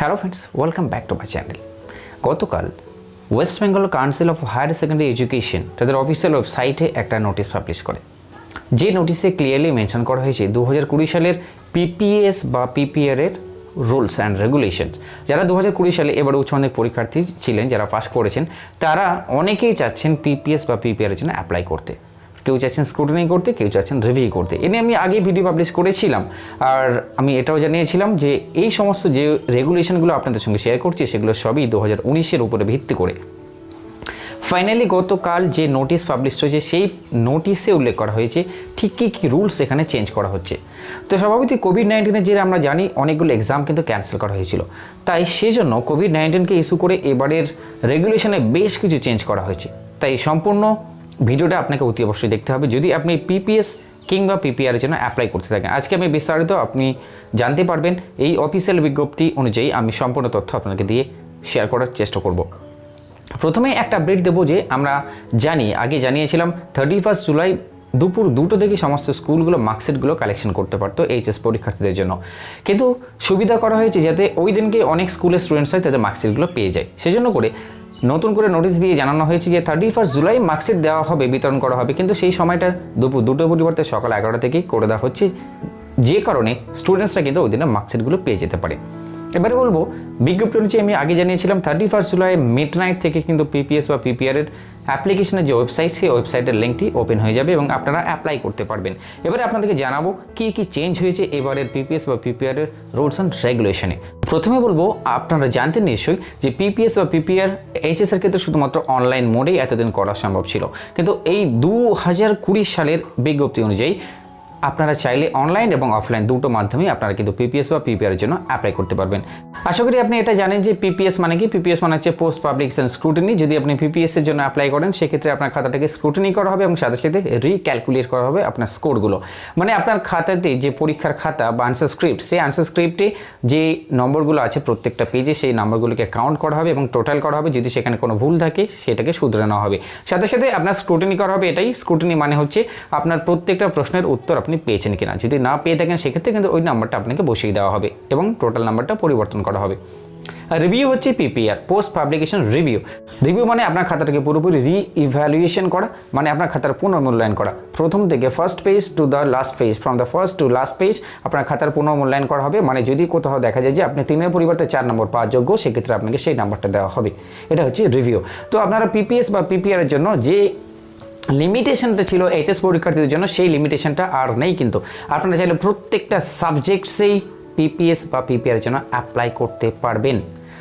Hello friends, welcome back to my channel. গতকাল West Bengal council of higher secondary education তাদের official ওয়েবসাইটে একটা notice publish করে, যে নোটিশে ক্লিয়ারলি মেনশন করা হয়েছে 2020 সালের পিপিএস বা পিপিআর এর রুলস অ্যান্ড রেগুলেশনস। যারা 2020 সালে এবার উচ্চ মাধ্যমিক পরীক্ষার্থী ছিলেন, যারা পাস করেছেন, তারা অনেকেই চাচ্ছেন পিপিএস বা পিপিআর এর জন্য অ্যাপ্লাই করতে। কেউ চাচ্ছেন স্ক্রুটিনি করতে, কেউ চাচ্ছেন রিভিউ করতে। এ নিয়ে আমি আগে ভিডিও পাবলিশ করেছিলাম, আর আমি এটাও জানিয়েছিলাম যে এই সমস্ত যে রেগুলেশনগুলো আপনাদের সঙ্গে শেয়ার করছি, সেগুলো সবই 2019-এর উপরে ভিত্তি করে। ফাইনালি গতকাল যে নোটিশ পাবলিশ হয়েছে, সেই নোটিশে উল্লেখ করা হয়েছে ঠিক কী কী রুলস এখানে চেঞ্জ করা হচ্ছে। তো স্বভাবতই কোভিড-19-এর যে আমরা জানি অনেকগুলো এক্সাম কিন্তু ক্যান্সেল করা হয়েছিল, তাই সেজন্য কোভিড-19কে ইস্যু করে এবারের রেগুলেশনে বেশ কিছু চেঞ্জ করা হয়েছে। তাই সম্পূর্ণ ভিডিওটা আপনাকে অতি অবশ্যই দেখতে হবে যদি আপনি পিপিএস কিংবা পিপিআর এর জন্য অ্যাপ্লাই করতে থাকেন। আজকে আমি বিস্তারিত আপনি জানতে পারবেন, এই অফিসিয়াল বিজ্ঞপ্তি অনুযায়ী আমি সম্পূর্ণ তথ্য আপনাকে দিয়ে শেয়ার করার চেষ্টা করব। প্রথমে একটা আপডেট দেবো যে আমরা আগে জানিয়েছিলাম 31 জুলাই দুপুর 2টো থেকে সমস্ত স্কুলগুলো মার্কশিটগুলো কালেকশন করতে পারতো এইচএস পরীক্ষার্থীদের জন্য, কিন্তু সুবিধা করা হয়েছে যাতে ওই দিনকে অনেক স্কুলের স্টুডেন্টসরাই তাদের মার্কশিটগুলো পেয়ে যায়। সেজন্য করে নতুন করে নোটিশ দিয়ে জানানো হয়েছে যে 31 জুলাই মার্কশিট দেওয়া হবে, বিতরণ করা হবে, কিন্তু সেই সময়টা দুপুর 2টোর পরিবর্তে সকাল 11টা থেকেই করে দেওয়া হচ্ছে, যে কারণে স্টুডেন্টসরা কিন্তু ওই দিনে মার্কশিটগুলো পেয়ে যেতে পারে। এবারে বলবো, বিজ্ঞপ্তি অনুযায়ী আমি আগে জানিয়েছিলাম 31 জুলাই মিডনাইট থেকে কিন্তু পিপিএস বা পিপিআর এর অ্যাপ্লিকেশনের যে ওয়েবসাইট, সেই ওয়েবসাইটের লিঙ্কটি ওপেন হয়ে যাবে এবং আপনারা অ্যাপ্লাই করতে পারবেন। এবারে আপনাদেরকে জানাবো কী কী চেঞ্জ হয়েছে এবারের পিপিএস বা পিপিআর এর রুলস অ্যান্ড রেগুলেশনে। প্রথমে বলবো, আপনারা জানতেন নিশ্চয়ই যে পিপিএস বা পিপিআর এইচএস এর ক্ষেত্রে শুধুমাত্র অনলাইন মোডেই এতদিন করা সম্ভব ছিল, কিন্তু এই 2020 সালের বিজ্ঞপ্তি অনুযায়ী আপনারা চাইলে অনলাইন এবং অফলাইন দুটো মাধ্যমেই আপনারা কিন্তু পিপিএস বা পিপিআর এর জন্য অ্যাপ্লাই করতে পারবেন। আশা করি আপনি এটা জানেন যে পিপিএস মানে কি। পিপিএস মানে হচ্ছে পোস্ট পাবলিকেশন স্ক্রুটিনি। যদি আপনি পিপিএস এর জন্য অ্যাপ্লাই করেন, সেক্ষেত্রে আপনার খাতাটাকে স্ক্রুটিনি করা হবে এবং সাথে সাথে রিক্যালকুলেট করা হবে আপনার স্কোরগুলো। মানে আপনার খাতাতে যে পরীক্ষার খাতা বা আনসার স্ক্রিপ্ট, সেই আনসার স্ক্রিপ্টে যে নম্বরগুলো আছে প্রত্যেকটা পেজে, সেই নম্বরগুলোকে কাউন্ট করা হবে এবং টোটাল করা হবে। যদি সেখানে কোনো ভুল থাকে সেটাকে শুধরে নেওয়া হবে। সাথে সাথে আপনার স্ক্রুটিনি করা হবে। এটাই স্ক্রুটিনি মানে হচ্ছে আপনার প্রত্যেকটা প্রশ্নের উত্তর আপনি পেয়েছেন কিনা। যদি না পেয়ে থাকেন, সেক্ষেত্রে কিন্তু ওই নাম্বারটা আপনাকে বসিয়ে দেওয়া হবে এবং টোটাল নাম্বারটা পরিবর্তন করা হবে। রিভিউ হচ্ছে PPR, post publication review. Review মানে আপনার খাতাটাকে পুরোপুরি রি-ইভ্যালুয়েশন করা, মানে আপনার খাতার পুনর্মূল্যায়ন করা। প্রথম থেকে first page to the last page, from the first to last page আপনার খাতার পুনর্মূল্যায়ন করা হবে। মানে যদি কোথাও দেখা যায় যে আপনি 3-এর পরিবর্তে 4 নম্বর পাওয়ার যোগ্য, সেক্ষেত্রে আপনাকে সেই নাম্বারটা দেওয়া হবে। এটা হচ্ছে রিভিউ। তো আপনারা পিপিএস বা পিপিআর এর জন্য যে লিমিটেশনটা ছিল এইচএস পরীক্ষার্থীদের জন্য, সেই লিমিটেশনটা আর নেই। কিন্তু আপনারা চাইলে প্রত্যেকটা সাবজেক্টসেই পিপিএস বা পিপিআর এর জন্য অ্যাপ্লাই করতে পারবেন।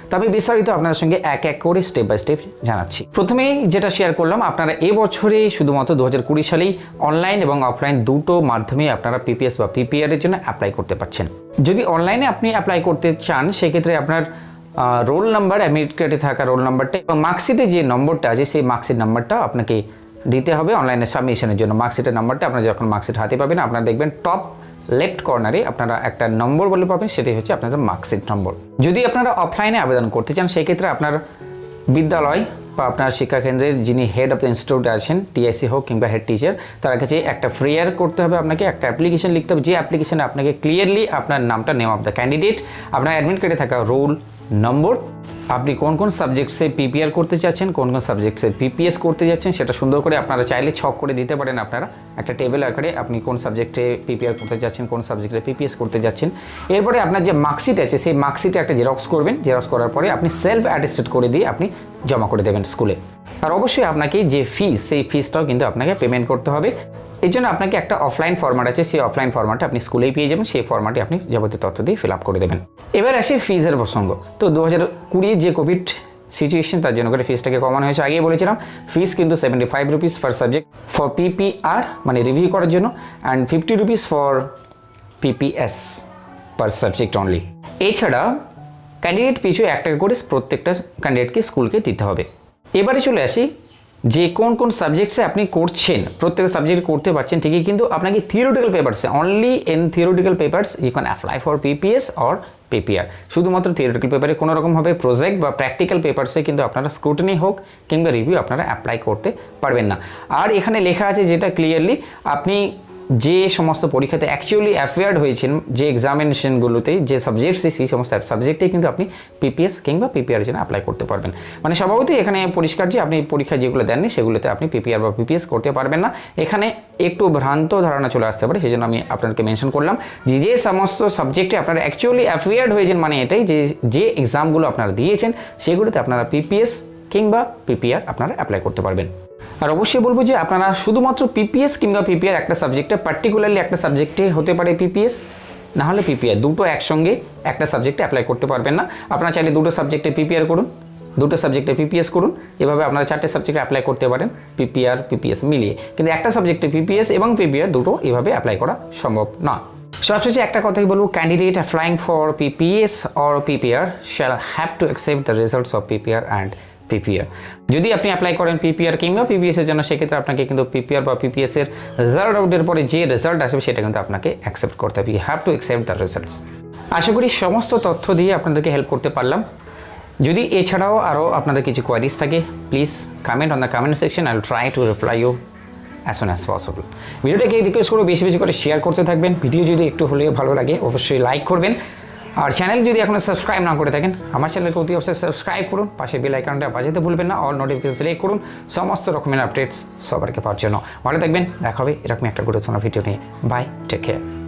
তো আমি বিস্তারিত আপনার সঙ্গে এক এক করে স্টেপ বাই স্টেপ জানাচ্ছি। প্রথমেই যেটা শেয়ার করলাম, আপনারা এবছরে শুধুমাত্র 2020 সালেই অনলাইন এবং অফলাইন দুটো মাধ্যমে আপনারা পিপিএস বা পিপিআর এর জন্য অ্যাপ্লাই করতে পারছেন। যদি অনলাইনে আপনি অ্যাপ্লাই করতে চান, সেক্ষেত্রে আপনার রোল নাম্বার, অ্যাডমিট কার্ডে থাকা রোল নাম্বারটা এবং মার্কশিটে যে নম্বরটা আছে, সেই মার্কশিট নাম্বারটা আপনাকে দিতে হবে অনলাইনে সাবমিশনের জন্য। মার্কশিটের নাম্বারটা আপনারা যখন মার্কশিট হাতে পাবেন, আপনারা দেখবেন টপ লেফট কর্নারে আপনারা একটা নম্বর বলে পাবেন, সেটাই হচ্ছে আপনাদের মার্কশিট নম্বর। যদি আপনারা অফলাইনে আবেদন করতে চান, সেক্ষেত্রে আপনার বিদ্যালয় বা আপনার শিক্ষাকেন্দ্রের যিনি হেড অফ দ্য ইনস্টিটিউট আছেন, টিআইসি হোক কিংবা হেড টিচার, তার কাছে একটা ফ্রিয়ার করতে হবে আপনাকে, একটা অ্যাপ্লিকেশন লিখতে হবে। যে অ্যাপ্লিকেশনে আপনাকে ক্লিয়ারলি আপনার নামটা, নেম অফ দ্য ক্যান্ডিডেট, আপনার অ্যাডমিট কার্ডে থাকা রোল নম্বর, আপনি কোন কোন সাবজেক্টসে পিপিআর করতে চাচ্ছেন, কোন কোন সাবজেক্টসে পিপিএস করতে যাচ্ছেন, সেটা সুন্দর করে আপনারা চাইলে ছক করে দিতে পারেন। আপনারা একটা টেবিল আকারে আপনি কোন সাবজেক্টে পিপিআর করতে যাচ্ছেন, কোন সাবজেক্টে পিপিএস করতে যাচ্ছেন। এরপরে আপনার যে মার্কশিট আছে, সেই মার্কশিটে একটা জেরক্স করবেন। জেরক্স করার পরে আপনি সেলফ অ্যাটেস্টেড করে দিয়ে আপনি জমা করে দেবেন স্কুলে। আর অবশ্যই আপনাকে যে ফিস, সেই ফিসটাও কিন্তু আপনাকে পেমেন্ট করতে হবে। এর জন্য আপনাকে একটা অফলাইন ফরম্যাট আছে, সেই অফলাইন ফরম্যাটটা আপনি স্কুলেই পেয়ে যাবেন। সেই ফরম্যাটে আপনি যাবতীয় তথ্য দিয়ে ফিল আপ করে দেবেন। এবার আসে ফিজের প্রসঙ্গ। তো 2020 যে কোভিড সিচুয়েশন, তার জন্য করে ফিসটাকে কমানো হয়েছে। আগেই বলেছিলাম, ফিস কিন্তু 75 rupees per subject for PPR মানে রিভিউ করার জন্য, and 50 rupees for PPS per subject only. এছাড়া ক্যান্ডিডেট পিছু 1 টাকা করে প্রত্যেকটা ক্যান্ডিডেটকে স্কুলকে দিতে হবে। এবারে চলে আসি যে কোন কোন সাবজেক্টসে আপনি করছেন। প্রত্যেক সাবজেক্ট করতে পারছেন ঠিকই, কিন্তু আপনাকে থিওরিটিক্যাল পেপারসে, only in theoretical papers you can apply for PPS or PPR. শুধুমাত্র থিওরিটিক্যাল পেপারে কোনো রকমভাবে প্রজেক্ট বা প্র্যাকটিক্যাল পেপারসে কিন্তু আপনারা স্ক্রুটিনি হোক কিংবা রিভিউ আপনারা অ্যাপ্লাই করতে পারবেন না। আর এখানে লেখা আছে যেটা ক্লিয়ারলি, আপনি যে সমস্ত পরীক্ষাতে অ্যাকচুয়ালি অ্যাফেয়ার্ড হয়েছেন, যে এক্সামিনেশনগুলোতে যে সাবজেক্টস, সেই সমস্ত সাবজেক্টেই কিন্তু আপনি পিপিএস কিংবা পিপিআর জন্য অ্যাপ্লাই করতে পারবেন। মানে স্বভাবতই এখানে পরিষ্কার যে আপনি পরীক্ষা যেগুলো দেননি সেগুলোতে আপনি পিপিআর বা পিপিএস করতে পারবেন না। এখানে একটু ভ্রান্ত ধারণা চলে আসতে পারে, সেই জন্য আমি আপনাদেরকে মেনশন করলাম যে যে সমস্ত সাবজেক্টে আপনারা অ্যাকচুয়ালি অ্যাফেয়ার্ড হয়েছেন, মানে এটাই যে এক্সামগুলো আপনারা দিয়েছেন সেগুলোতে আপনারা পিপিএস কিংবা পিপিআর আপনারা অ্যাপ্লাই করতে পারবেন। আর অবশ্যই বলবো যে আপনারা শুধুমাত্র পিপিএস কিংবা পিপিআর একটা সাবজেক্টে, পার্টিকুলারলি একটা সাবজেক্টে হতে পারে পিপিএস, না হলে পিপিআর, দুটো একসঙ্গে একটা সাবজেক্টে অ্যাপ্লাই করতে পারবেন না। আপনারা চাইলে দুটো সাবজেক্টে পিপিআর করুন, দুটো সাবজেক্টে পিপিএস করুন, এভাবে আপনারা 4টে সাবজেক্টে অ্যাপ্লাই করতে পারেন পিপিআর পিপিএস মিলিয়ে। কিন্তু একটা সাবজেক্টে পিপিএস এবং পিপিআর দুটো এভাবে অ্যাপ্লাই করা সম্ভব না। সবশেষে একটা কথাই বলবো, candidate applying for PPS or PPR shall have to accept the results of PPR and PPR. যদি আপনি অ্যাপ্লাই করেন পিপিআর কিংবা পিপিএস এর জন্য, সেক্ষেত্রে আপনাকে কিন্তু পিপিআর বা পিপিএস এর রেজাল্ট আউটের পরে যে রেজাল্ট আসবে সেটা কিন্তু আপনাকে অ্যাকসেপ্ট করতে হবে। You have to accept the results. আশা করি সমস্ত তথ্য দিয়ে আপনাদেরকে হেল্প করতে পারলাম। যদি এছাড়াও আরও আপনাদের কিছু কোয়ারিজ থাকে, please comment on the comment section, I will try to reply you as soon as possible. ভিডিওটাকে রিকোয়েস্ট করবো বেশি বেশি করে শেয়ার করতে থাকবেন। ভিডিও যদি একটু হলেও ভালো লাগে অবশ্যই লাইক করবেন। আর চ্যানেল যদি এখনো সাবস্ক্রাইব না করে থাকেন, আমার চ্যানেলকে অতি অবশ্যই সাবস্ক্রাইব করুন, পাশে বেল আইকনটা বাজাতে ভুলবেন না, অল নোটিফিকেশন সিলেক্ট করুন সমস্ত রকমের আপডেটস সবারকে পাওয়ার জন্য। ভালো থাকবেন, দেখা হবে এরকম একটা গুরুত্বপূর্ণ ভিডিও নিয়ে। Bye, take care.